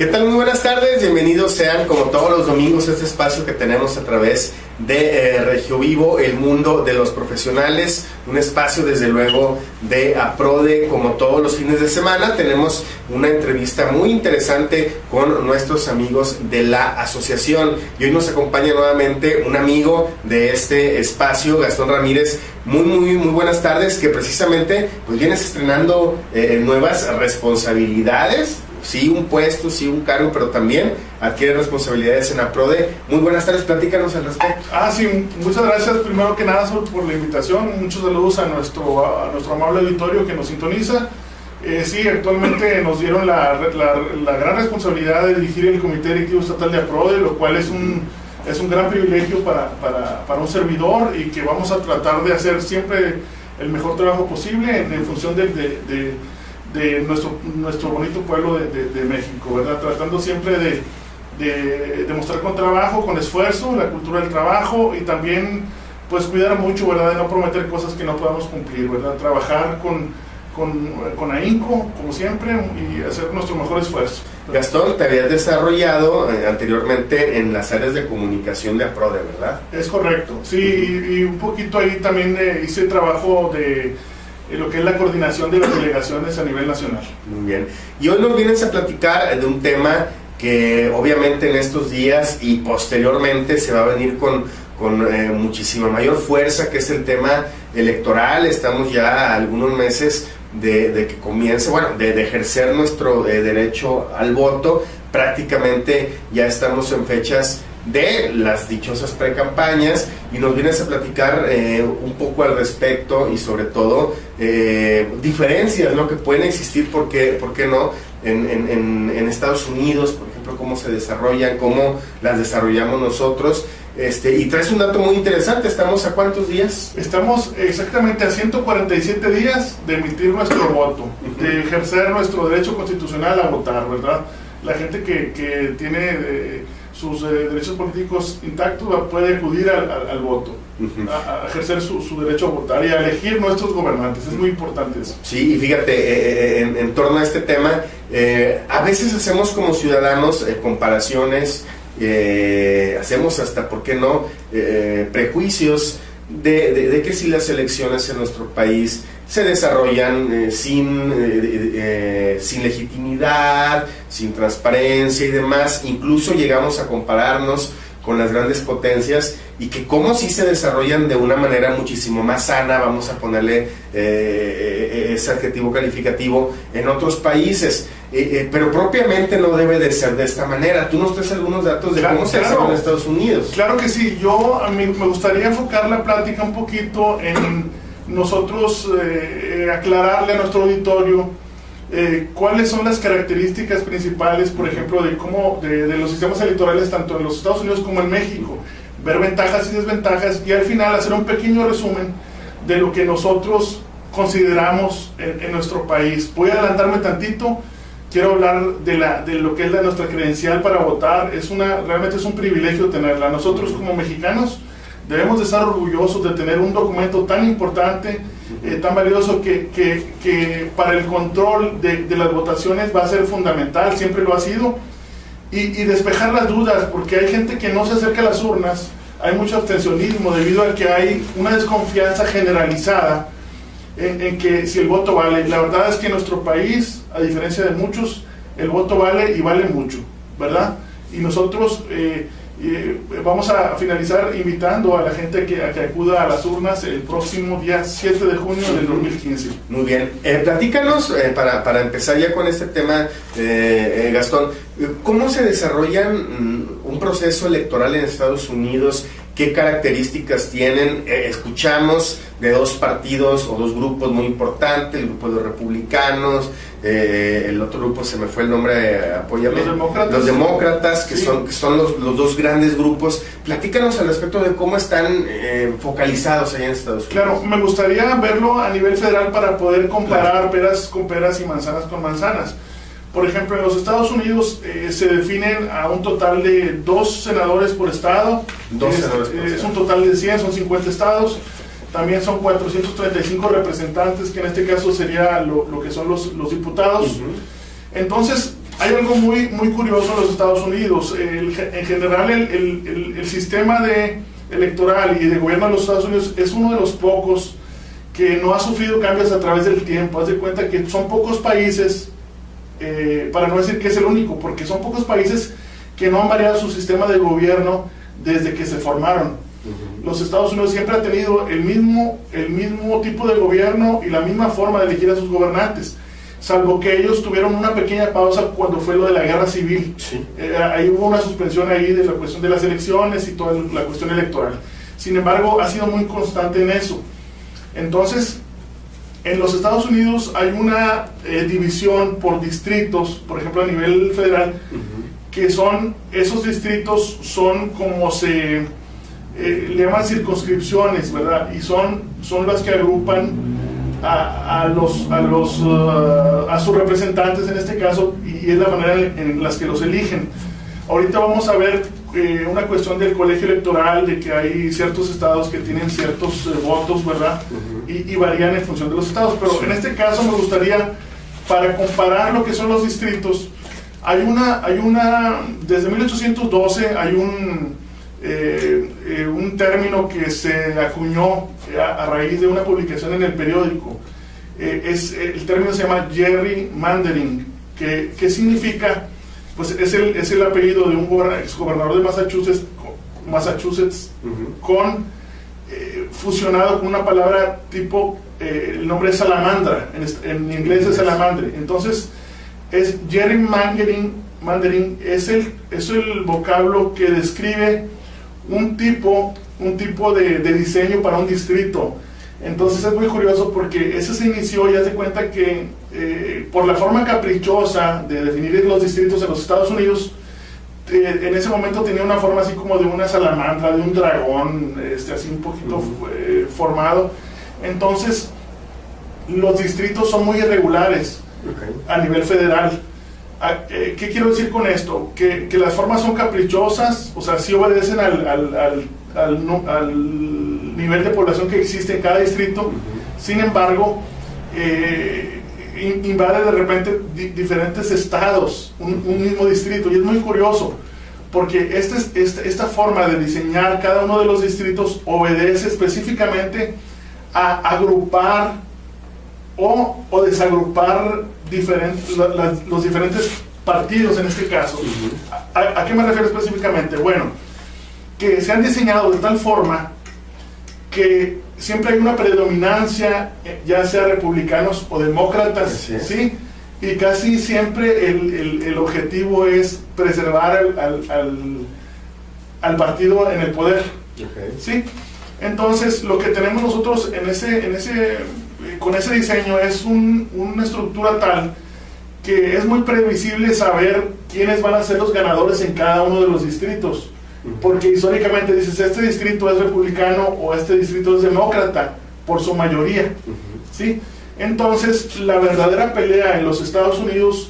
¿Qué tal? Muy buenas tardes, bienvenidos sean como todos los domingos a este espacio que tenemos a través de Regio Vivo, el mundo de los profesionales, un espacio desde luego de APRODE. Como todos los fines de semana tenemos una entrevista muy interesante con nuestros amigos de la asociación y hoy nos acompaña nuevamente un amigo de este espacio, Gastón Ramírez. Muy buenas tardes, que precisamente pues vienes estrenando nuevas responsabilidades. Sí, un puesto, sí, un cargo, pero también adquiere responsabilidades en APRODE. Muy buenas tardes, platícanos al respecto. Sí, muchas gracias primero que nada por la invitación. Muchos saludos a nuestro amable auditorio que nos sintoniza. Sí, actualmente nos dieron la gran responsabilidad de dirigir el Comité Directivo Estatal de APRODE, lo cual es un gran privilegio para un servidor, y que vamos a tratar de hacer siempre el mejor trabajo posible en función de nuestro bonito pueblo de México, ¿verdad? Tratando siempre de demostrar con trabajo, con esfuerzo, la cultura del trabajo, y también pues cuidar mucho, ¿verdad? De no prometer cosas que no podamos cumplir, ¿verdad? Trabajar con ahínco, como siempre, y hacer nuestro mejor esfuerzo. Gastón, te habías desarrollado anteriormente en las áreas de comunicación de APRODE, ¿verdad? Es correcto, sí, y un poquito ahí también hice trabajo de lo que es la coordinación de las delegaciones a nivel nacional. Muy bien. Y hoy nos vienes a platicar de un tema que obviamente en estos días y posteriormente se va a venir con muchísima mayor fuerza, que es el tema electoral. Estamos ya a algunos meses de que comience, de ejercer nuestro derecho al voto. Prácticamente ya estamos en fechas de las dichosas precampañas y nos vienes a platicar un poco al respecto, y sobre todo diferencias, ¿no?, que pueden existir, ¿por qué no?, en Estados Unidos, por ejemplo, cómo se desarrollan, cómo las desarrollamos nosotros. Y traes un dato muy interesante. ¿Estamos a cuántos días? Estamos exactamente a 147 días de emitir nuestro voto, de ejercer nuestro derecho constitucional a votar, ¿verdad? La gente que tiene sus derechos políticos intactos puede acudir al voto, a ejercer su derecho a votar y a elegir nuestros gobernantes. Es muy importante eso. Sí, y fíjate, en torno a este tema, a veces hacemos como ciudadanos comparaciones, hacemos hasta, ¿por qué no?, prejuicios de que si las elecciones en nuestro país se desarrollan sin legitimidad, sin transparencia y demás. Incluso llegamos a compararnos con las grandes potencias, y que como si se desarrollan de una manera muchísimo más sana, vamos a ponerle ese adjetivo calificativo, en otros países, pero propiamente no debe de ser de esta manera. Tú nos traes algunos datos de cómo se hace en Estados Unidos. Claro que sí. A mí me gustaría enfocar la plática un poquito en nosotros aclararle a nuestro auditorio cuáles son las características principales, por ejemplo, de los sistemas electorales tanto en los Estados Unidos como en México, ver ventajas y desventajas, y al final hacer un pequeño resumen de lo que nosotros consideramos en nuestro país. Voy a adelantarme tantito. Quiero hablar de lo que es nuestra credencial para votar. Realmente es un privilegio tenerla. Nosotros como mexicanos debemos de estar orgullosos de tener un documento tan importante, tan valioso, que para el control de las votaciones va a ser fundamental, siempre lo ha sido, y despejar las dudas, porque hay gente que no se acerca a las urnas, hay mucho abstencionismo debido a que hay una desconfianza generalizada en que si el voto vale. La verdad es que en nuestro país, a diferencia de muchos, el voto vale, y vale mucho, ¿verdad? Y nosotros vamos a finalizar invitando a la gente a que acuda a las urnas el próximo día 7 de junio del 2015. Muy bien. Platícanos, para empezar ya con este tema, Gastón, ¿cómo se desarrollan un proceso electoral en Estados Unidos? ¿Qué características tienen? Escuchamos de dos partidos o dos grupos muy importantes, el grupo de los republicanos, el otro grupo, se me fue el nombre, apóyame. Los demócratas, que sí, son los dos grandes grupos. Platícanos al respecto de cómo están focalizados allá en Estados Unidos. Claro, me gustaría verlo a nivel federal para poder comparar peras con peras y manzanas con manzanas. Por ejemplo, en los Estados Unidos se definen a un total de 2 senadores por estado. Es un total de 100, son 50 estados. También son 435 representantes, que en este caso sería lo que son los diputados. Entonces, hay algo muy curioso en los Estados Unidos. En general, el sistema electoral y de gobierno de los Estados Unidos es uno de los pocos que no ha sufrido cambios a través del tiempo. Haz de cuenta que son pocos países, para no decir que es el único, porque son pocos países que no han variado su sistema de gobierno desde que se formaron. Los Estados Unidos siempre han tenido el mismo tipo de gobierno y la misma forma de elegir a sus gobernantes, salvo que ellos tuvieron una pequeña pausa cuando fue lo de la guerra civil. Sí. Ahí hubo una suspensión ahí de la cuestión de las elecciones y toda la cuestión electoral. Sin embargo, ha sido muy constante en eso. Entonces, en los Estados Unidos hay una división por distritos, por ejemplo a nivel federal, que son, esos distritos son como se le llaman circunscripciones, ¿verdad? Y son las que agrupan a sus representantes en este caso, y es la manera en las que los eligen. Ahorita vamos a ver una cuestión del colegio electoral, de que hay ciertos estados que tienen ciertos votos, ¿verdad? Y varían en función de los estados, pero en este caso me gustaría, para comparar lo que son los distritos, desde 1812 hay un término que se acuñó a raíz de una publicación en el periódico. El término se llama gerrymandering, que significa, pues es el apellido de un exgobernador de Massachusetts fusionado con una palabra tipo, el nombre es salamandra, en inglés es salamandre. Entonces es gerrymandering, es el vocablo que describe un tipo de diseño para un distrito. Entonces es muy curioso porque ese se inició, ya se cuenta que por la forma caprichosa de definir los distritos en los Estados Unidos, en ese momento tenía una forma así como de una salamandra, de un dragón, así un poquito formado. Entonces los distritos son muy irregulares a nivel federal. ¿Qué quiero decir con esto? Que las formas son caprichosas, o sea, sí obedecen al nivel de población que existe en cada distrito. Sin embargo, invade de repente diferentes estados, un mismo distrito, y es muy curioso, porque esta forma de diseñar cada uno de los distritos obedece específicamente a agrupar o desagrupar los diferentes partidos en este caso. ¿A qué me refiero específicamente? Bueno, que se han diseñado de tal forma que siempre hay una predominancia, ya sea republicanos o demócratas, ¿sí? Y casi siempre el objetivo es preservar al partido en el poder, ¿sí? Entonces, lo que tenemos nosotros con ese diseño es una estructura tal que es muy previsible saber quiénes van a ser los ganadores en cada uno de los distritos, porque históricamente dices, este distrito es republicano o este distrito es demócrata, por su mayoría, ¿sí? Entonces, la verdadera pelea en los Estados Unidos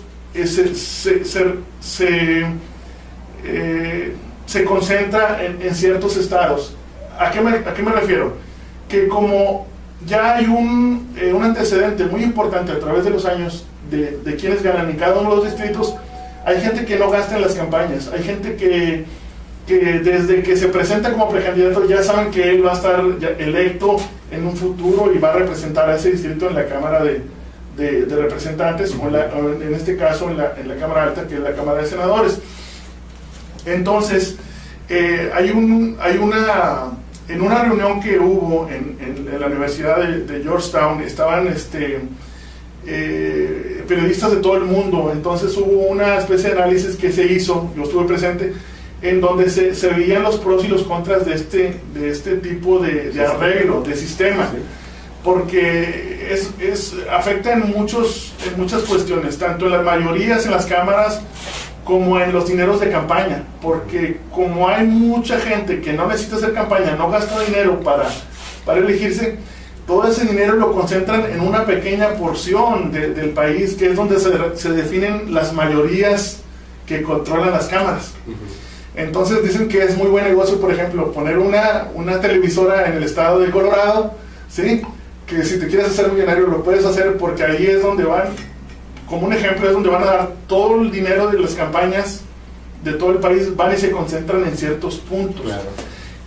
se concentra en ciertos estados. ¿A qué me refiero? Que como ya hay un antecedente muy importante a través de los años de quienes ganan en cada uno de los distritos, hay gente que no gasta en las campañas, hay gente que desde que se presenta como precandidato ya saben que él va a estar electo en un futuro y va a representar a ese distrito en la Cámara de Representantes, o en este caso en la Cámara Alta, que es la Cámara de Senadores. Entonces, en una reunión que hubo en la Universidad de Georgetown, estaban periodistas de todo el mundo. Entonces hubo una especie de análisis que se hizo, yo estuve presente, en donde se veían los pros y los contras de este tipo de arreglo, de sistema, porque afecta en muchas cuestiones, tanto en las mayorías en las cámaras como en los dineros de campaña, porque como hay mucha gente que no necesita hacer campaña, no gasta dinero para elegirse, todo ese dinero lo concentran en una pequeña porción del país, que es donde se definen las mayorías que controlan las cámaras. Entonces dicen que es muy buen negocio, por ejemplo, poner una televisora en el estado de Colorado, ¿sí? Que si te quieres hacer millonario lo puedes hacer, porque ahí es donde van como un ejemplo, es donde van a dar todo el dinero de las campañas de todo el país, van y se concentran en ciertos puntos. Claro.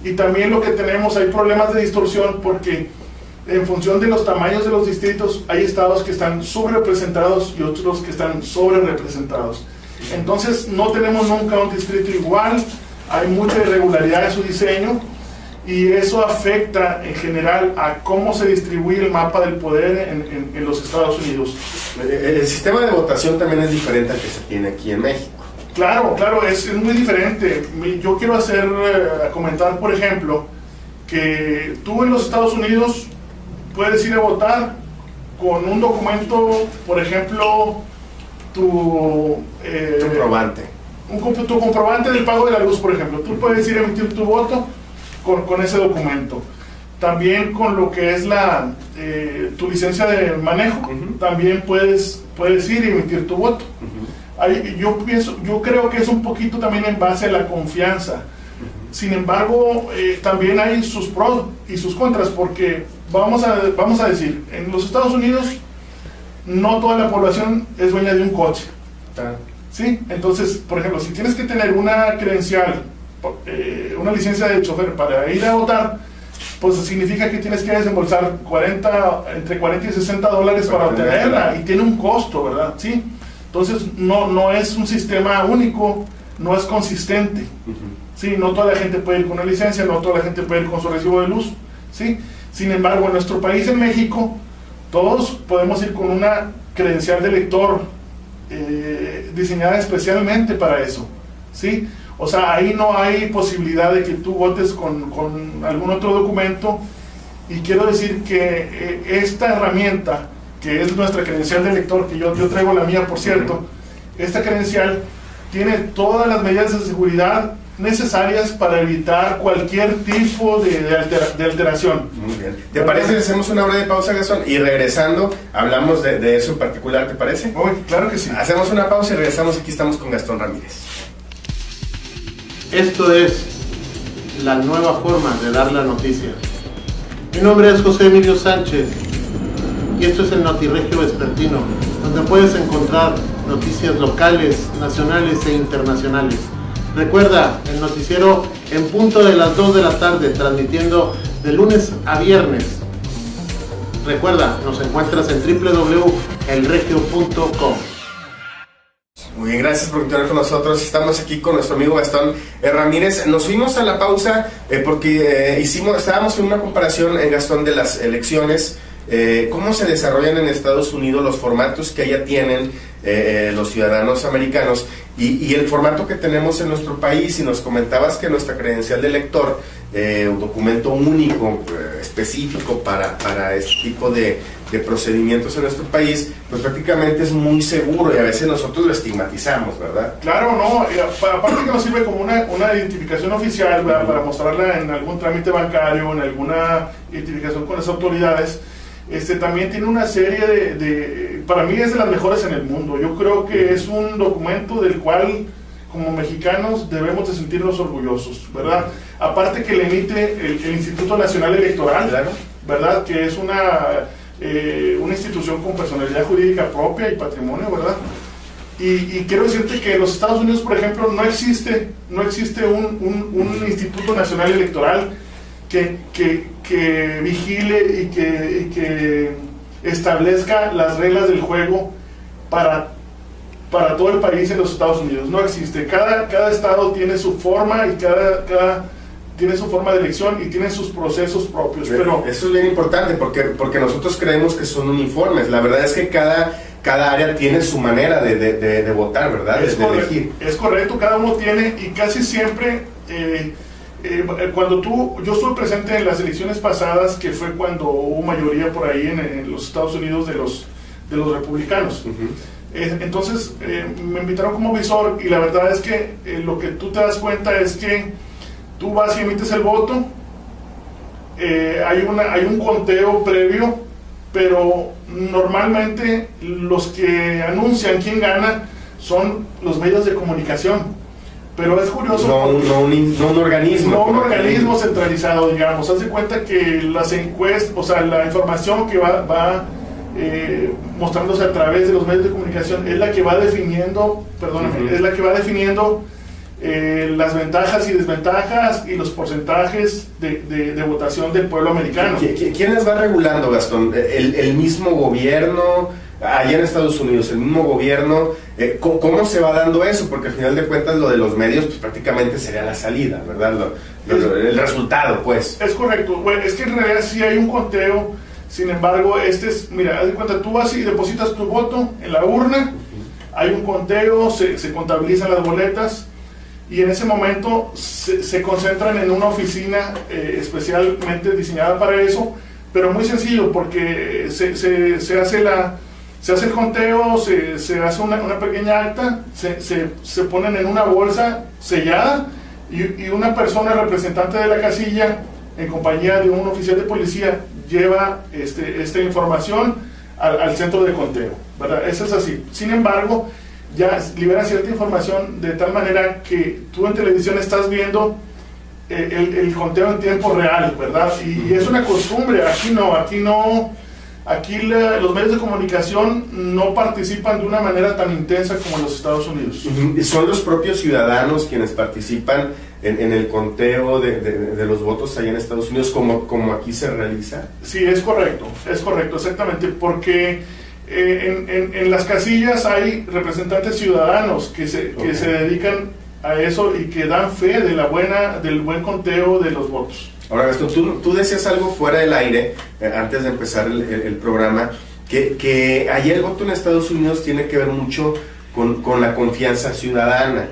Y también lo que tenemos, hay problemas de distorsión porque en función de los tamaños de los distritos, hay estados que están subrepresentados y otros que están sobrerepresentados. Entonces no tenemos nunca un distrito igual, hay mucha irregularidad en su diseño y eso afecta en general a cómo se distribuye el mapa del poder en los Estados Unidos. El sistema de votación también es diferente al que se tiene aquí en México. Claro, es muy diferente. Yo quiero comentar, por ejemplo, que tú en los Estados Unidos puedes ir a votar con un documento, por ejemplo, tu comprobante. Tu comprobante del pago de la luz, por ejemplo. Tú puedes ir a emitir tu voto con ese documento. También con lo que es tu licencia de manejo, también puedes ir y emitir tu voto. Yo creo que es un poquito también en base a la confianza. Sin embargo, también hay sus pros y sus contras, porque vamos a decir, en los Estados Unidos no toda la población es dueña de un coche. ¿Sí? Entonces, por ejemplo, si tienes que tener una credencial, una licencia de chofer para ir a votar, pues significa que tienes que desembolsar entre 40 y 60 dólares para obtenerla, y tiene un costo, ¿verdad? ¿Sí? Entonces, no es un sistema único, no es consistente. ¿Sí? No toda la gente puede ir con una licencia, no toda la gente puede ir con su recibo de luz. ¿Sí? Sin embargo, en nuestro país, en México, todos podemos ir con una credencial de elector diseñada especialmente para eso. ¿Sí? O sea, ahí no hay posibilidad de que tú votes con algún otro documento, y quiero decir que esta herramienta, que es nuestra credencial de elector, que yo traigo la mía, por cierto, esta credencial tiene todas las medidas de seguridad necesarias para evitar cualquier tipo de alteración. Muy bien. ¿Te parece si hacemos una breve pausa, Gastón? Y regresando, hablamos de eso en particular, ¿te parece? Claro que sí. Hacemos una pausa y regresamos. Aquí estamos con Gastón Ramírez. Esto es la nueva forma de dar la noticia. Mi nombre es José Emilio Sánchez y esto es el Notirregio Vespertino, donde puedes encontrar noticias locales, nacionales e internacionales. Recuerda, el noticiero en punto de las 2 de la tarde, transmitiendo de lunes a viernes. Recuerda, nos encuentras en www.elregio.com. Muy bien, gracias por continuar con nosotros. Estamos aquí con nuestro amigo Gastón Ramírez. Nos fuimos a la pausa porque estábamos en una comparación, Gastón, de las elecciones, cómo se desarrollan en Estados Unidos, los formatos que allá tienen los ciudadanos americanos y el formato que tenemos en nuestro país. Y nos comentabas que nuestra credencial de elector, un documento único, específico para este tipo de procedimientos en nuestro país, pues prácticamente es muy seguro, y a veces nosotros lo estigmatizamos, ¿verdad? Claro, no, aparte que nos sirve como una identificación oficial, ¿verdad? Para mostrarla en algún trámite bancario, en alguna identificación con las autoridades. También tiene una serie para mí es de las mejores en el mundo. Yo creo que es un documento del cual como mexicanos debemos de sentirnos orgullosos, ¿verdad? Aparte que le emite el Instituto Nacional Electoral, claro, ¿verdad? Que es una institución con personalidad jurídica propia y patrimonio, ¿verdad? Y quiero decirte que en los Estados Unidos, por ejemplo, no existe un Instituto Nacional Electoral que vigile y que establezca las reglas del juego para todo el país en los Estados Unidos. No existe. Cada estado tiene su forma, y cada tiene su forma de elección y tiene sus procesos propios. Pero eso es bien importante porque nosotros creemos que son uniformes. La verdad es que cada área tiene su manera de votar, ¿verdad? De elegir. Es correcto, cada uno tiene, y casi siempre yo estuve presente en las elecciones pasadas, que fue cuando hubo mayoría por ahí en los Estados Unidos de los republicanos. Entonces me invitaron como visor, y la verdad es que lo que tú te das cuenta es que tú vas y emites el voto, hay un conteo previo, pero normalmente los que anuncian quién gana son los medios de comunicación. Pero es curioso. No un organismo. No un organismo centralizado, digamos. Haz de cuenta que las encuestas, o sea, la información que va mostrándose a través de los medios de comunicación, es la que va definiendo, es la que va definiendo las ventajas y desventajas y los porcentajes de votación del pueblo americano. ¿Quién las va regulando, Gastón? ¿El mismo gobierno allá en Estados Unidos, el mismo gobierno? ¿Cómo se va dando eso? Porque al final de cuentas lo de los medios pues prácticamente sería la salida, ¿verdad? El resultado, pues. Es correcto. Bueno, es que en realidad sí hay un conteo. Sin embargo, mira, haz de cuenta, tú vas y depositas tu voto en la urna, hay un conteo, se contabilizan las boletas, y en ese momento se concentran en una oficina especialmente diseñada para eso, pero muy sencillo, porque se hace el conteo, se hace una pequeña acta, se ponen en una bolsa sellada, y una persona representante de la casilla, en compañía de un oficial de policía, lleva esta información al centro de conteo, ¿verdad? Eso es así. Sin embargo, ya liberan cierta información de tal manera que tú en televisión estás viendo el conteo en tiempo real, ¿verdad? Y es una costumbre. Aquí los medios de comunicación no participan de una manera tan intensa como en los Estados Unidos. ¿Son los propios ciudadanos quienes participan en el conteo de los votos allá en Estados Unidos como aquí se realiza? Sí, es correcto, exactamente, porque en las casillas hay representantes ciudadanos que se dedican a eso y que dan fe del buen conteo de los votos. Ahora, Gastón, tú decías algo fuera del aire, antes de empezar el programa, que allá el voto en Estados Unidos tiene que ver mucho con la confianza ciudadana.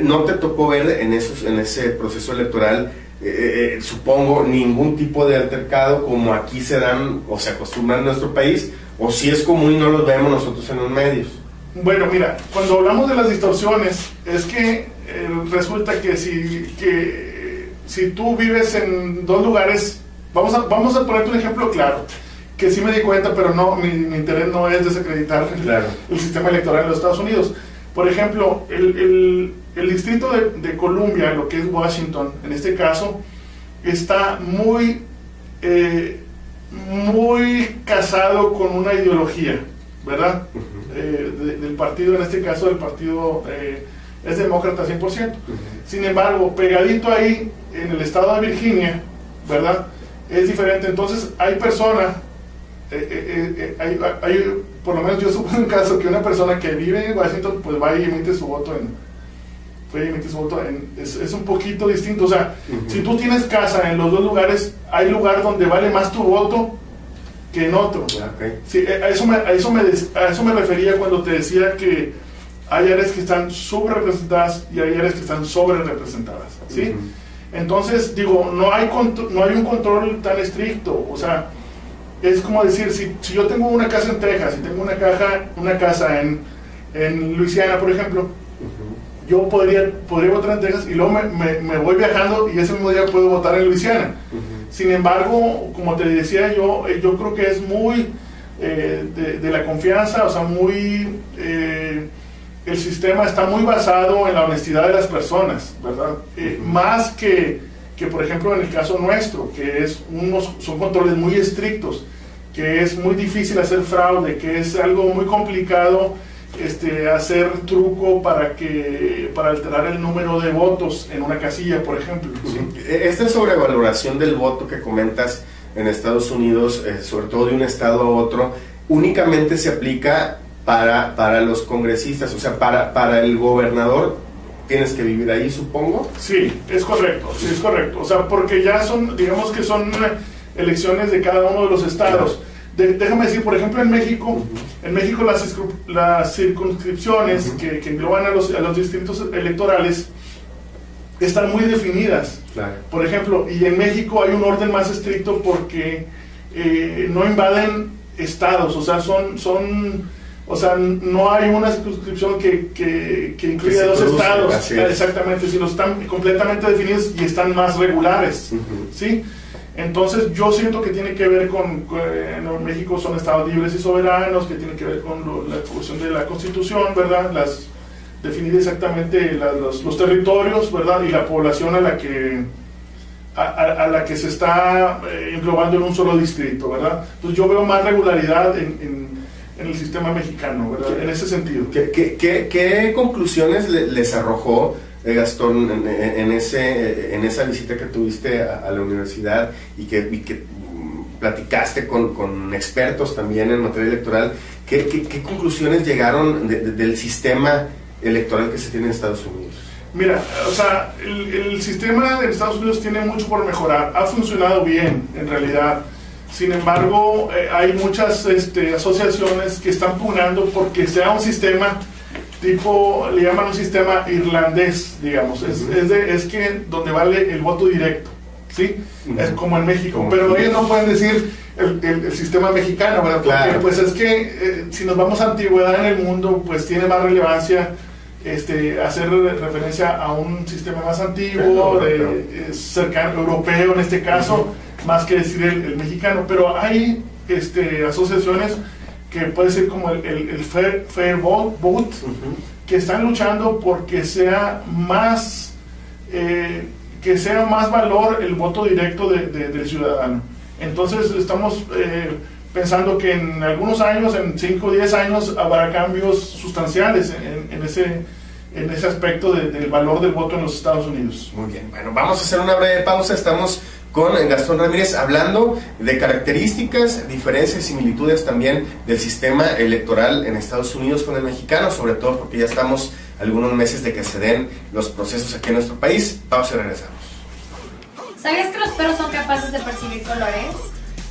¿No te tocó ver en ese proceso electoral, supongo, ningún tipo de altercado como aquí se dan o se acostumbran en nuestro país, o si es común y no los vemos nosotros en los medios? Bueno, mira, cuando hablamos de las distorsiones, es que resulta que si tú vives en dos lugares, vamos a ponerte un ejemplo claro, que sí me di cuenta, pero no, mi interés no es desacreditar el sistema electoral de los Estados Unidos. Por ejemplo, el distrito de Columbia, lo que es Washington, en este caso, está muy casado con una ideología, ¿verdad? Del partido, en este caso del partido es demócrata 100%. Sin embargo, pegadito ahí, en el estado de Virginia, ¿verdad? Es diferente. Entonces hay personas, por lo menos yo supongo un caso que una persona que vive en Washington pues va y emite su voto es un poquito distinto. O sea, si tú tienes casa en los dos lugares, hay lugar donde vale más tu voto que en otro. Sí, a eso me refería cuando te decía que hay áreas que están subrepresentadas y hay áreas que están sobrerepresentadas, ¿sí? Entonces, digo, no hay un control tan estricto. O sea, es como decir, si yo tengo una casa en Texas y tengo una casa en Luisiana, por ejemplo, yo podría votar en Texas y luego me voy viajando y ese mismo día puedo votar en Luisiana. Sin embargo, como te decía yo creo que es muy de la confianza, o sea, el sistema está muy basado en la honestidad de las personas, ¿verdad? Más que por ejemplo en el caso nuestro, que son controles muy estrictos, que es muy difícil hacer fraude, que es algo muy complicado hacer truco para alterar el número de votos en una casilla, por ejemplo. ¿Sí? Esta sobrevaloración del voto que comentas en Estados Unidos, sobre todo de un estado a otro, únicamente se aplica para los congresistas, o sea, para el gobernador tienes que vivir ahí, supongo. Sí, es correcto, o sea, porque ya digamos que son elecciones de cada uno de los estados. Déjame decir, por ejemplo, en México las circunscripciones que engloban a los distritos electorales están muy definidas. Por ejemplo, y en México hay un orden más estricto porque no invaden estados, o sea, no hay una circunscripción que incluya dos estados, exactamente, sino están completamente definidos y están más regulares, ¿sí? Entonces yo siento que tiene que ver en México son estados libres y soberanos, que tiene que ver con la cuestión de la Constitución, ¿verdad? Definir exactamente los territorios, ¿verdad? Y la población a la a la que se está englobando en un solo distrito, ¿verdad? Entonces yo veo más regularidad en el sistema mexicano, ¿verdad? En ese sentido. ¿Qué conclusiones les arrojó, Gastón, en esa visita que tuviste a la universidad y que platicaste con expertos también en materia electoral? ¿Qué conclusiones llegaron del sistema electoral que se tiene en Estados Unidos? Mira, o sea, el sistema de Estados Unidos tiene mucho por mejorar. Ha funcionado bien, en realidad. Sin embargo, hay muchas asociaciones que están pugnando porque sea un sistema tipo, le llaman un sistema irlandés, digamos. Es que donde vale el voto directo, ¿sí? Es como en México. Pero ellos no pueden decir el sistema mexicano, ¿verdad? Porque claro, pues es que si nos vamos a antigüedad en el mundo, pues tiene más relevancia hacer referencia a un sistema más antiguo, cercano, europeo en este caso, más que decir el mexicano. Pero hay asociaciones que puede ser como el Fair Vote, que están luchando porque sea más valor el voto directo del ciudadano. Entonces estamos pensando que en algunos años, en 5 o 10 años, habrá cambios sustanciales en ese aspecto del valor del voto en los Estados Unidos. Muy bien, bueno, vamos a hacer una breve pausa. Estamos con Gastón Ramírez hablando de características, diferencias y similitudes también del sistema electoral en Estados Unidos con el mexicano, sobre todo porque ya estamos algunos meses de que se den los procesos aquí en nuestro país. Pausa y regresamos. ¿Sabías que los perros son capaces de percibir colores?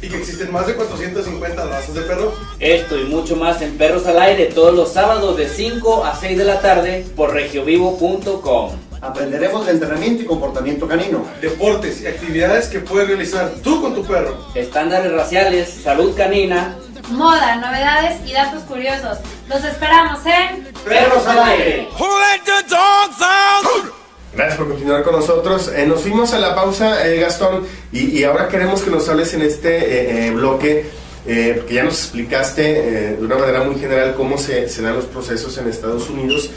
Y que existen más de 450 razas de perros. Esto y mucho más en Perros al Aire todos los sábados de 5 a 6 de la tarde por regiovivo.com. Aprenderemos de entrenamiento y comportamiento canino, Deportes y actividades que puedes realizar tú con tu perro. Estándares raciales, salud canina, Moda, novedades y datos curiosos. Los esperamos en Perros al Aire. Gracias por continuar con nosotros. Nos fuimos a la pausa, Gastón, y ahora queremos que nos hables en este bloque, porque ya nos explicaste de una manera muy general cómo se dan los procesos en Estados Unidos.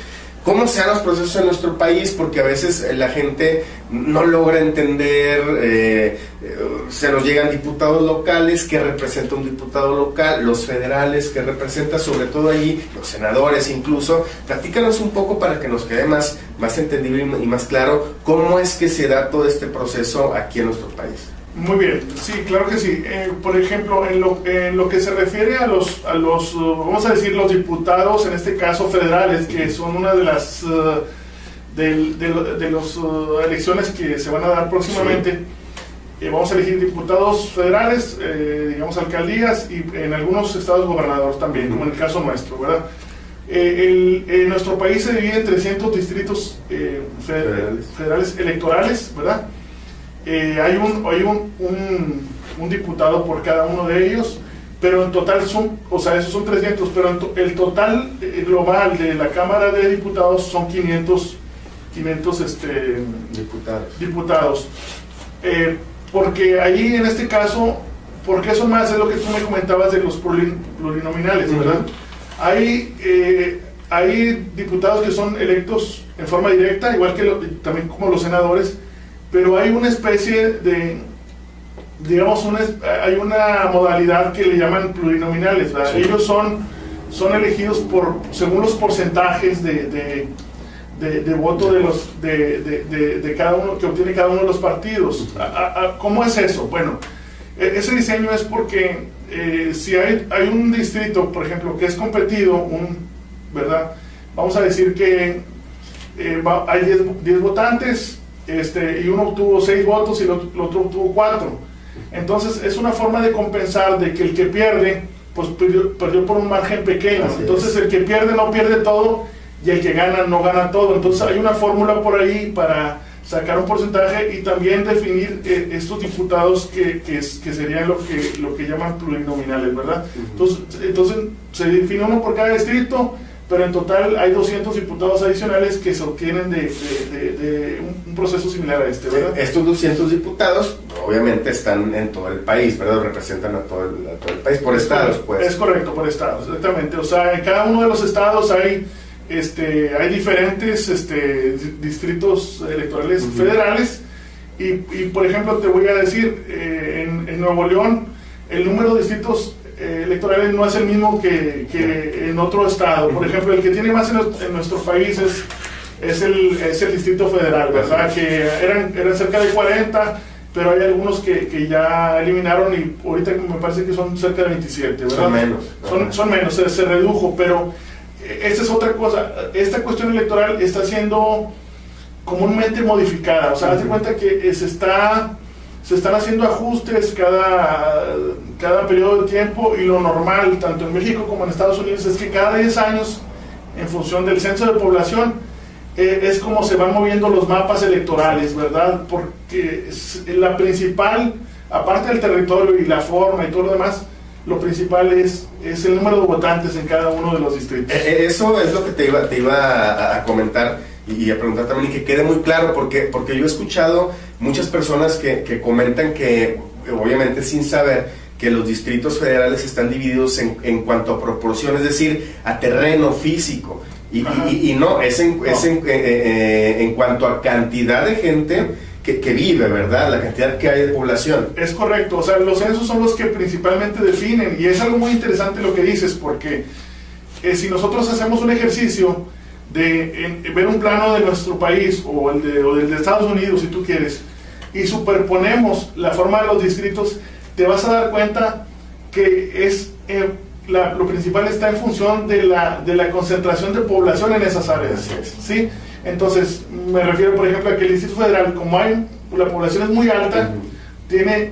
¿Cómo se dan los procesos en nuestro país? Porque a veces la gente no logra entender, se nos llegan diputados locales, ¿qué representa un diputado local? Los federales, ¿qué representa? Sobre todo allí, los senadores incluso. Platícanos un poco para que nos quede más entendible y más claro cómo es que se da todo este proceso aquí en nuestro país. Muy bien, sí, claro que sí. Por ejemplo, en lo que se refiere a los vamos a decir, los diputados, en este caso federales, que son una de las elecciones que se van a dar próximamente. Sí. Vamos a elegir diputados federales, digamos alcaldías, y en algunos estados gobernadores también, como en el caso nuestro, ¿verdad? Nuestro país se divide en 300 distritos federales electorales, ¿verdad? Hay un diputado por cada uno de ellos, pero en total esos son 300, pero el total global de la Cámara de Diputados son 500 diputados. Porque ahí en este caso, porque eso más es lo que tú me comentabas de los plurinominales, ¿verdad? Hay diputados que son electos en forma directa, igual que también como los senadores, pero hay una especie de, digamos, hay una modalidad que le llaman plurinominales, ¿verdad? Sí. Ellos son elegidos según los porcentajes de voto de cada uno que obtiene cada uno de los partidos. ¿Cómo es eso? Bueno, ese diseño es porque si hay un distrito, por ejemplo, que es competido, ¿verdad? Vamos a decir que hay 10 votantes, y uno obtuvo 6 votos y el otro obtuvo 4. Entonces es una forma de compensar de que el que pierde, pues perdió por un margen pequeño. Entonces el que pierde no pierde todo y el que gana no gana todo. Entonces hay una fórmula por ahí para sacar un porcentaje y también definir estos diputados que serían lo que llaman plurinominales, ¿verdad? Entonces se define uno por cada distrito, pero en total hay 200 diputados adicionales que se obtienen de un proceso similar a este, ¿verdad? Estos 200 diputados obviamente están en todo el país, ¿verdad? Representan a todo el país, por estados, pues. Es correcto, por estados, exactamente. O sea, en cada uno de los estados hay diferentes distritos electorales federales, Y por ejemplo, te voy a decir, en Nuevo León, el número de distritos electorales no es el mismo que en otro estado. Por ejemplo, el que tiene más en nuestro país es el Distrito Federal, ¿verdad? Que eran cerca de 40, pero hay algunos que ya eliminaron y ahorita me parece que son cerca de 27, ¿verdad? Son menos. Son menos, se redujo, pero esta es otra cosa. Esta cuestión electoral está siendo comúnmente modificada, o sea, haz de cuenta que se están haciendo ajustes cada periodo de tiempo, y lo normal, tanto en México como en Estados Unidos, es que cada 10 años, en función del censo de población, es como se van moviendo los mapas electorales, ¿verdad? Porque la principal, aparte del territorio y la forma y todo lo demás, lo principal es el número de votantes en cada uno de los distritos. Eso es lo que te iba a comentar y a preguntar también, y que quede muy claro, porque yo he escuchado muchas personas que comentan que, obviamente sin saber, que los distritos federales están divididos en cuanto a proporción, es decir, a terreno físico, y no, es en cuanto a cantidad de gente que vive, ¿verdad? La cantidad que hay de población. Es correcto, o sea, los censos son los que principalmente definen, y es algo muy interesante lo que dices, porque si nosotros hacemos un ejercicio de ver un plano de nuestro país o del de Estados Unidos, si tú quieres, y superponemos la forma de los distritos, te vas a dar cuenta que lo principal está en función de la concentración de población en esas áreas, ¿sí? Entonces, me refiero, por ejemplo, a que el Distrito Federal, como la población es muy alta, tiene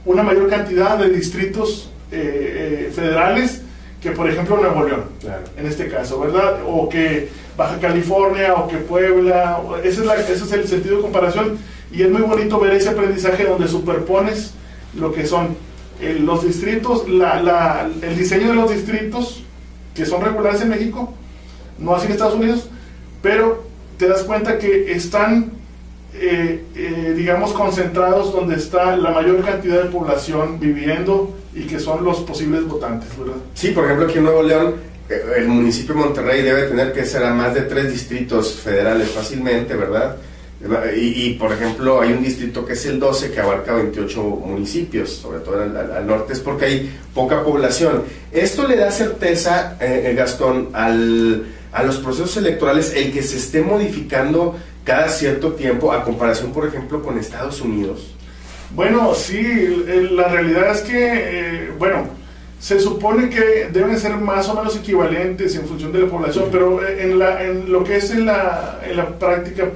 una mayor cantidad de distritos federales que, por ejemplo, Nuevo León, claro, en este caso, ¿verdad? O que Baja California, o que Puebla, ese es el sentido de comparación, y es muy bonito ver ese aprendizaje donde superpones lo que son los distritos, el diseño de los distritos, que son regulares en México, no así en Estados Unidos, pero te das cuenta que están, digamos, concentrados donde está la mayor cantidad de población viviendo y que son los posibles votantes, ¿verdad? Sí, por ejemplo, aquí en Nuevo León, el municipio de Monterrey debe tener que ser a más de 3 distritos federales fácilmente, ¿verdad? Y por ejemplo, hay un distrito que es el 12 que abarca 28 municipios, sobre todo al norte, es porque hay poca población. Esto le da certeza, Gastón, a los procesos electorales, el que se esté modificando cada cierto tiempo, a comparación, por ejemplo, con Estados Unidos. Bueno, sí, la realidad es que, se supone que deben ser más o menos equivalentes en función de la población, pero en lo que es en la práctica,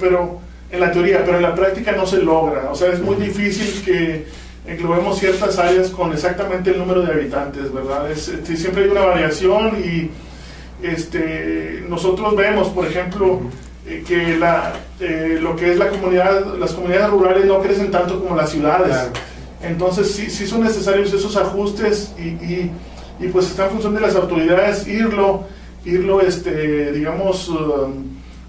en la teoría, pero en la práctica no se logra. O sea, es muy difícil que englobemos ciertas áreas con exactamente el número de habitantes, ¿verdad? Siempre hay una variación, y nosotros vemos, por ejemplo, que lo que es las comunidades rurales no crecen tanto como las ciudades. Claro. Entonces sí son necesarios esos ajustes, y pues está en función de las autoridades irlo digamos,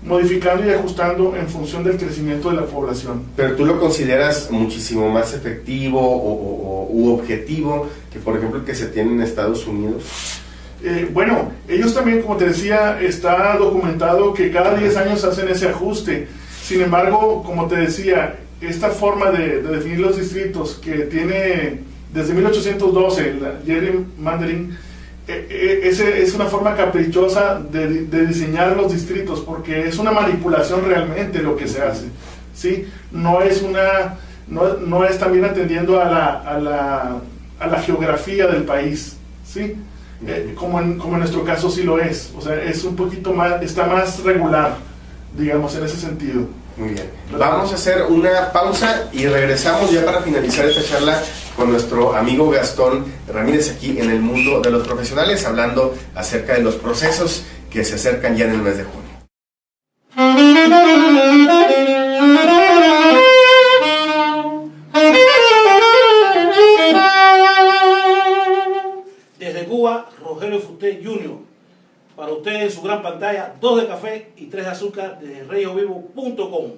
modificando y ajustando en función del crecimiento de la población. ¿Pero tú lo consideras muchísimo más efectivo u objetivo que, por ejemplo, el que se tiene en Estados Unidos? Ellos también, como te decía, está documentado que cada 10 años hacen ese ajuste. Sin embargo, como te decía, esta forma de definir los distritos que tiene desde 1812 el gerrymandering, es una forma caprichosa de diseñar los distritos, porque es una manipulación realmente lo que se hace, ¿sí? No es también atendiendo a la geografía del país, ¿sí? Como en nuestro caso sí lo es, o sea, es un poquito más, está más regular, digamos, en ese sentido. Muy bien, vamos a hacer una pausa y regresamos ya para finalizar esta charla con nuestro amigo Gastón Ramírez, aquí en el mundo de los profesionales, hablando acerca de los procesos que se acercan ya en el mes de junio. Desde Cuba, Rogelio Futé Jr. Para ustedes en su gran pantalla, 2 de café y 3 de azúcar desde regiovivo.com.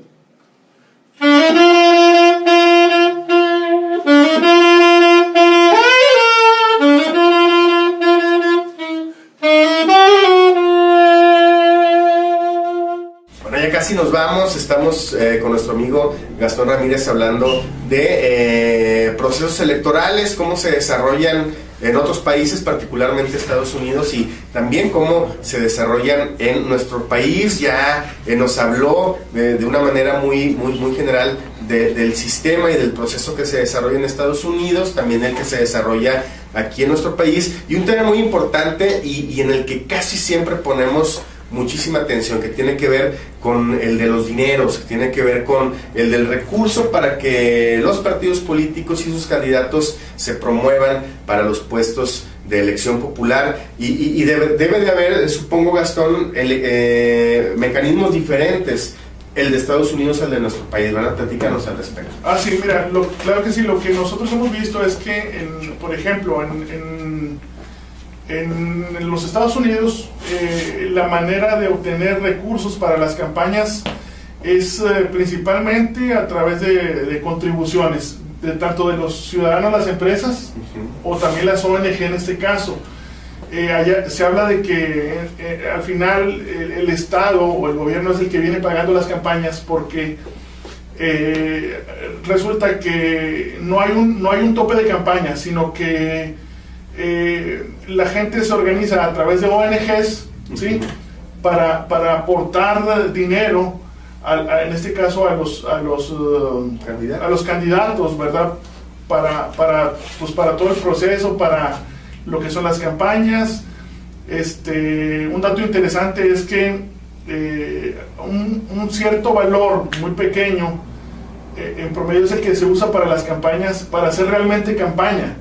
casi nos vamos. Estamos con nuestro amigo Gastón Ramírez hablando de procesos electorales, cómo se desarrollan en otros países, particularmente Estados Unidos, y también cómo se desarrollan en nuestro país. Ya nos habló de una manera muy general del sistema y del proceso que se desarrolla en Estados Unidos, también el que se desarrolla aquí en nuestro país, y un tema muy importante y en el que casi siempre ponemos muchísima atención, que tiene que ver con el de los dineros, que tiene que ver con el del recurso para que los partidos políticos y sus candidatos se promuevan para los puestos de elección popular, y debe de haber, supongo, Gastón, mecanismos diferentes, el de Estados Unidos al de nuestro país, ¿verdad? Platícanos al respecto. Sí, mira, claro que sí, lo que nosotros hemos visto es que, por ejemplo, en los Estados Unidos, la manera de obtener recursos para las campañas es principalmente a través de contribuciones, tanto de los ciudadanos, las empresas, o también las ONG en este caso. Allá se habla de que al final el Estado o el gobierno es el que viene pagando las campañas, porque resulta que no hay un tope de campaña, sino que la gente se organiza a través de ONGs, ¿sí? para aportar dinero en este caso a los candidatos, ¿verdad? Para todo el proceso, para lo que son las campañas. Un dato interesante es que un cierto valor muy pequeño en promedio es el que se usa para las campañas, para hacer realmente campaña.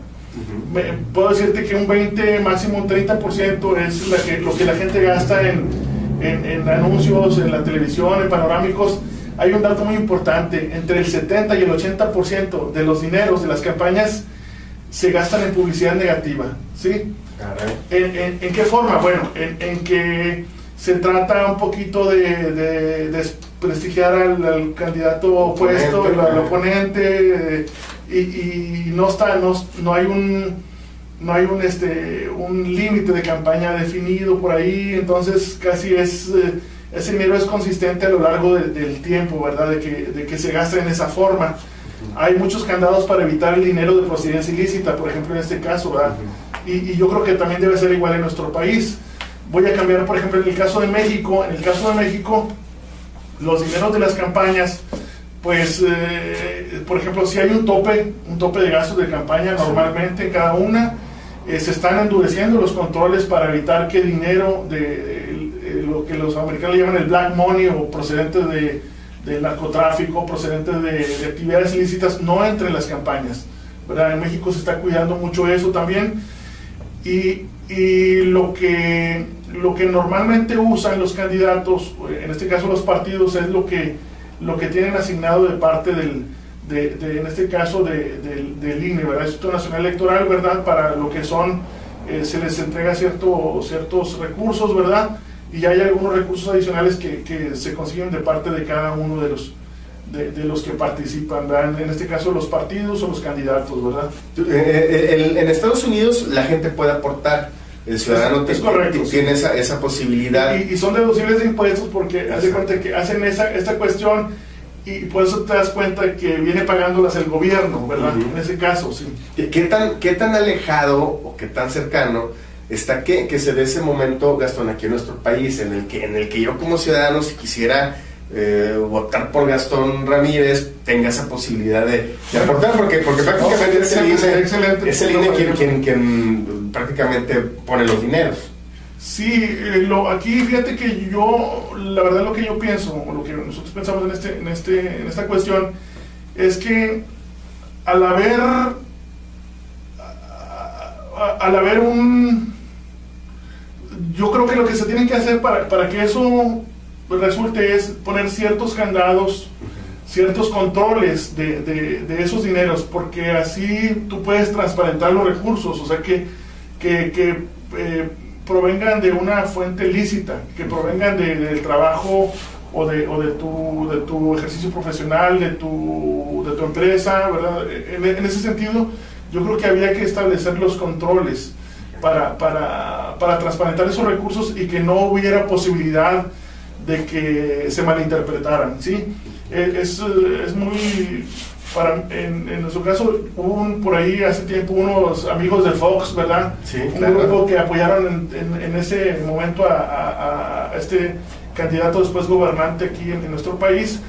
Puedo decirte que un 20, máximo un 30% es lo que la gente gasta en anuncios, en la televisión, en panorámicos. Hay un dato muy importante: entre el 70 y el 80% de los dineros de las campañas se gastan en publicidad negativa, ¿sí? ¿En qué forma? Bueno, en que se trata un poquito de desprestigiar al candidato opuesto, al oponente, y no hay un límite de campaña definido por ahí. Entonces casi ese dinero es consistente a lo largo del tiempo, ¿verdad? De que se gasta en esa forma. Hay muchos candados para evitar el dinero de procedencia ilícita, por ejemplo, en este caso, ¿verdad? Y yo creo que también debe ser igual en nuestro país. Voy a cambiar, por ejemplo, en el caso de México. En el caso de México, los dineros de las campañas, pues, por ejemplo, si hay un tope de gastos de campaña normalmente en cada una, se están endureciendo los controles para evitar que dinero de lo que los americanos llaman el black money, o procedentes del narcotráfico, procedentes de actividades ilícitas, no entre en las campañas, ¿verdad? En México se está cuidando mucho eso también, y lo que normalmente usan los candidatos, en este caso los partidos, es lo que tienen asignado de parte en este caso del INE, ¿verdad? Instituto Nacional Electoral, ¿verdad? Para lo que son, se les entrega ciertos recursos, ¿verdad? Y hay algunos recursos adicionales que se consiguen de parte de cada uno de los que participan, ¿verdad? En este caso los partidos o los candidatos, ¿verdad? En Estados Unidos la gente puede aportar, el ciudadano tiene esa posibilidad. Y son deducibles de impuestos, porque hace cuenta que hacen esta cuestión, y por eso te das cuenta que viene pagándolas el gobierno, ¿verdad? En ese caso, sí. ¿Qué tan alejado o qué tan cercano está que se dé ese momento, Gastón, aquí en nuestro país, en el que yo como ciudadano, si quisiera votar por Gastón Ramírez, tenga esa posibilidad de aportar, porque prácticamente es el INE quien prácticamente pone los dineros? Sí, aquí fíjate que yo, la verdad, lo que yo pienso, o lo que nosotros pensamos en esta cuestión, es que al haber yo creo que lo que se tiene que hacer para que eso resulte es poner ciertos candados, ciertos controles de esos dineros, porque así tú puedes transparentar los recursos, o sea, que provengan de una fuente lícita, que provengan del trabajo o de tu ejercicio profesional, de tu empresa, ¿verdad? En ese sentido, yo creo que había que establecer los controles para transparentar esos recursos, y que no hubiera posibilidad de que se malinterpretaran, ¿sí? Es muy... en nuestro caso, hubo por ahí hace tiempo unos amigos de Fox, ¿verdad? Sí, un claro. grupo que apoyaron en ese momento a este candidato después gobernante aquí en nuestro país.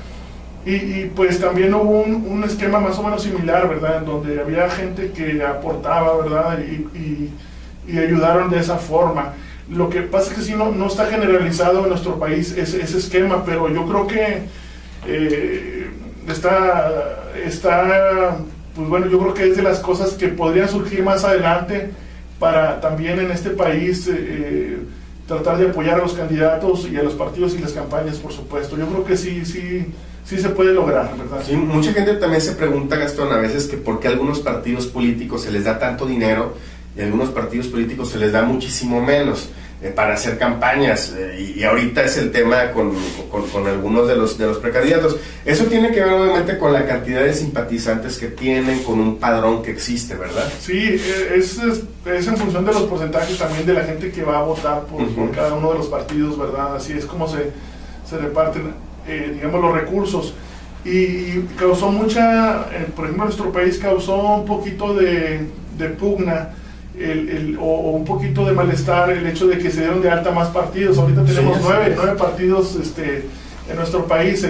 Y pues también hubo un esquema más o menos similar, ¿verdad? En donde había gente que aportaba, ¿verdad? Y ayudaron de esa forma. Lo que pasa es que sí, no está generalizado en nuestro país ese esquema, pero yo creo que pues bueno, yo creo que es de las cosas que podrían surgir más adelante para también en este país tratar de apoyar a los candidatos y a los partidos y las campañas, por supuesto. Yo creo que sí se puede lograr, ¿verdad? Sí, mucha gente también se pregunta, Gastón, a veces que por qué a algunos partidos políticos se les da tanto dinero y a algunos partidos políticos se les da muchísimo menos para hacer campañas, y ahorita es el tema con algunos de los precandidatos. Eso tiene que ver obviamente con la cantidad de simpatizantes que tienen, con un padrón que existe, ¿verdad? Sí, es en función de los porcentajes también de la gente que va a votar por cada uno de los partidos, ¿verdad? Así es como se reparten, digamos, los recursos. Y causó mucha, por ejemplo, en nuestro país causó un poquito de pugna o un poquito de malestar el hecho de que se dieron de alta más partidos. Ahorita tenemos Sí, nueve partidos en nuestro país,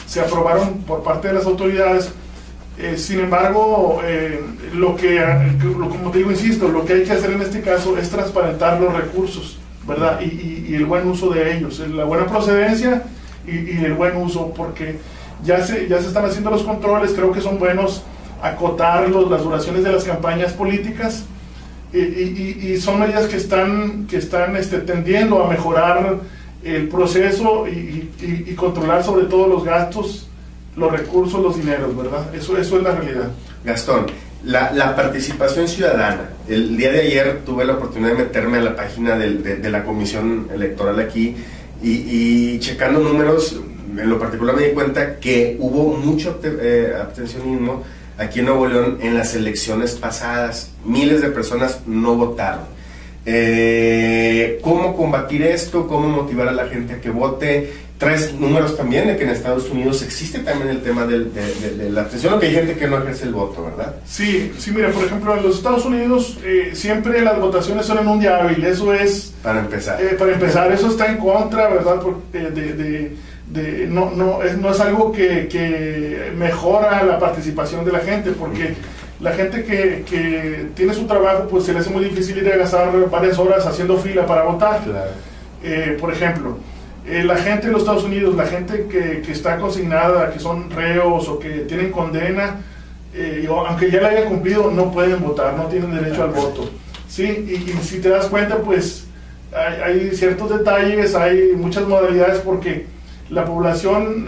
se aprobaron por parte de las autoridades. Sin embargo, como te digo, insisto, lo que hay que hacer en este caso es transparentar los recursos, ¿verdad? Y el buen uso de ellos, la buena procedencia y el buen uso, porque ya se están haciendo los controles. Creo que son buenos acotar las duraciones de las campañas políticas, y son medidas que están tendiendo a mejorar el proceso y controlar sobre todo los gastos, los recursos, los dineros, ¿verdad? Eso es la realidad. Gastón, la participación ciudadana. El día de ayer tuve la oportunidad de meterme a la página de la Comisión Electoral aquí y checando números, en lo particular me di cuenta que hubo mucho abstencionismo aquí en Nuevo León en las elecciones pasadas. Miles de personas no votaron. ¿Cómo combatir esto? ¿Cómo motivar a la gente a que vote? Traes números también de que en Estados Unidos existe también el tema de la abstención, que hay gente que no ejerce el voto, ¿verdad? Sí, mira, por ejemplo, en los Estados Unidos siempre las votaciones son en un día hábil. Eso es... Para empezar. Eso está en contra, ¿verdad? No es algo que mejora la participación de la gente, porque la gente que tiene su trabajo, pues se le hace muy difícil ir a gastar varias horas haciendo fila para votar. Claro. Por ejemplo, la gente en los Estados Unidos, la gente que está consignada, que son reos o que tienen condena, aunque ya la hayan cumplido, no pueden votar, no tienen derecho al voto. Sí, y si te das cuenta, pues hay ciertos detalles, hay muchas modalidades, porque la población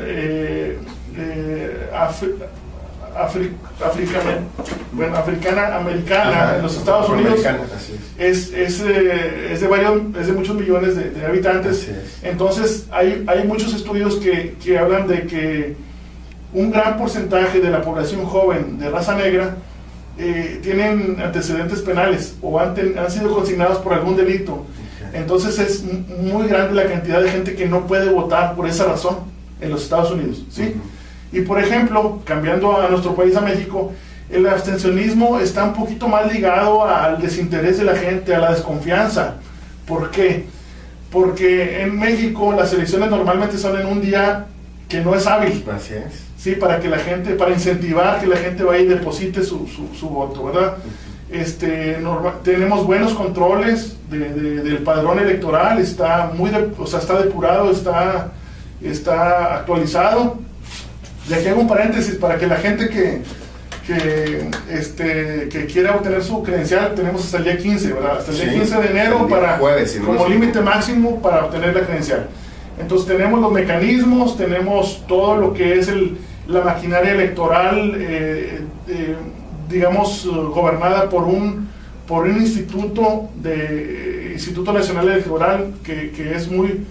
africana en los Estados Unidos es de muchos millones de habitantes. Entonces hay muchos estudios que hablan de que un gran porcentaje de la población joven de raza negra tienen antecedentes penales o han sido consignados por algún delito. Entonces es muy grande la cantidad de gente que no puede votar por esa razón en los Estados Unidos, ¿sí? Y por ejemplo, cambiando a nuestro país, a México, el abstencionismo está un poquito más ligado al desinterés de la gente, a la desconfianza. ¿Por qué? Porque en México las elecciones normalmente son en un día que no es hábil. Así es. Sí, para incentivar que la gente vaya y deposite su voto, ¿verdad? Tenemos buenos controles del padrón electoral, está depurado, está actualizado. Y aquí hago un paréntesis para que la gente que quiera obtener su credencial, tenemos hasta el día 15, ¿verdad? Hasta el día 15 de enero como límite máximo para obtener la credencial. Entonces tenemos los mecanismos, tenemos todo lo que es la maquinaria electoral, digamos, gobernada por un Instituto Nacional Electoral que es muy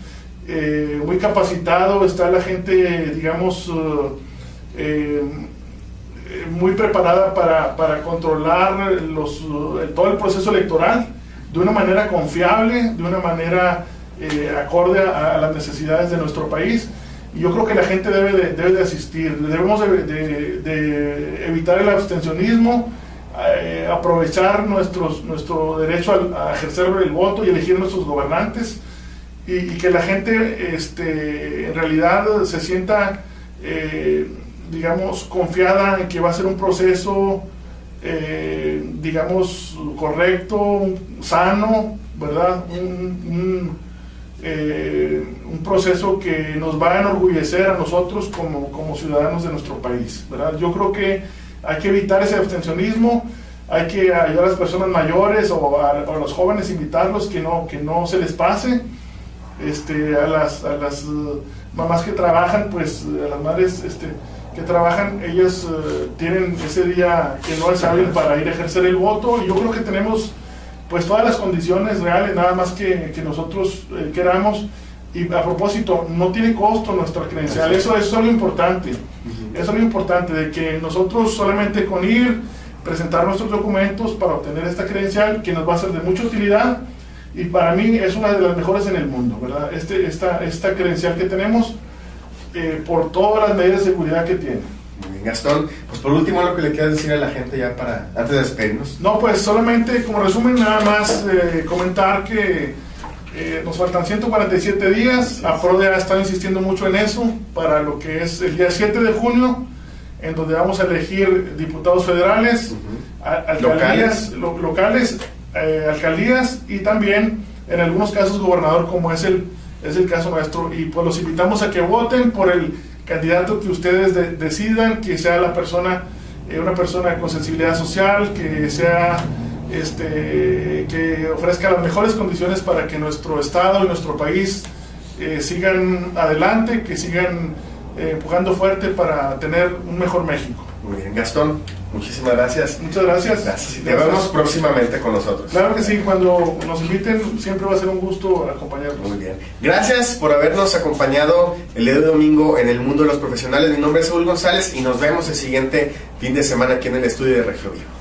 capacitado. Está la gente, digamos, muy preparada para controlar todo el proceso electoral de una manera confiable, de una manera acorde a las necesidades de nuestro país. Y yo creo que la gente debe de asistir. Debemos de evitar el abstencionismo, aprovechar nuestro derecho a ejercer el voto y elegir nuestros gobernantes, y que la gente en realidad se sienta digamos confiada en que va a ser un proceso digamos correcto, sano, ¿verdad? Un proceso que nos va a enorgullecer a nosotros como ciudadanos de nuestro país, ¿verdad? Yo creo que hay que evitar ese abstencionismo, hay que ayudar a las personas mayores o a los jóvenes, invitarlos que no se les pase, a las mamás que trabajan, pues a las madres que trabajan, ellas tienen ese día que no es hábil para ir a ejercer el voto, y yo creo que tenemos pues todas las condiciones reales, nada más que nosotros queramos. Y a propósito, no tiene costo nuestra credencial, eso es lo importante, eso es lo importante, de que nosotros solamente con ir, presentar nuestros documentos para obtener esta credencial, que nos va a ser de mucha utilidad, y para mí es una de las mejores en el mundo, ¿verdad? Esta credencial que tenemos, por todas las medidas de seguridad que tiene. Muy bien, Gastón, pues por último, lo que le quieras decir a la gente ya antes de despedirnos. No, pues solamente como resumen, nada más comentar que nos faltan 147 días. APRODE ha estado insistiendo mucho en eso para lo que es el día 7 de junio, en donde vamos a elegir diputados federales, alcaldías locales, alcaldías, y también en algunos casos gobernador, como es el caso nuestro. Y pues los invitamos a que voten por el candidato que ustedes decidan, que sea la persona, una persona con sensibilidad social, que sea que ofrezca las mejores condiciones para que nuestro estado y nuestro país sigan adelante, que sigan empujando fuerte para tener un mejor México. Muy bien, Gastón, muchísimas gracias. Muchas gracias. Gracias. Y te vemos próximamente con nosotros. Claro que sí, cuando nos inviten siempre va a ser un gusto acompañarnos. Muy bien. Gracias por habernos acompañado el día de domingo en el mundo de los profesionales. Mi nombre es Saúl González y nos vemos el siguiente fin de semana aquí en el estudio de Regio Vivo.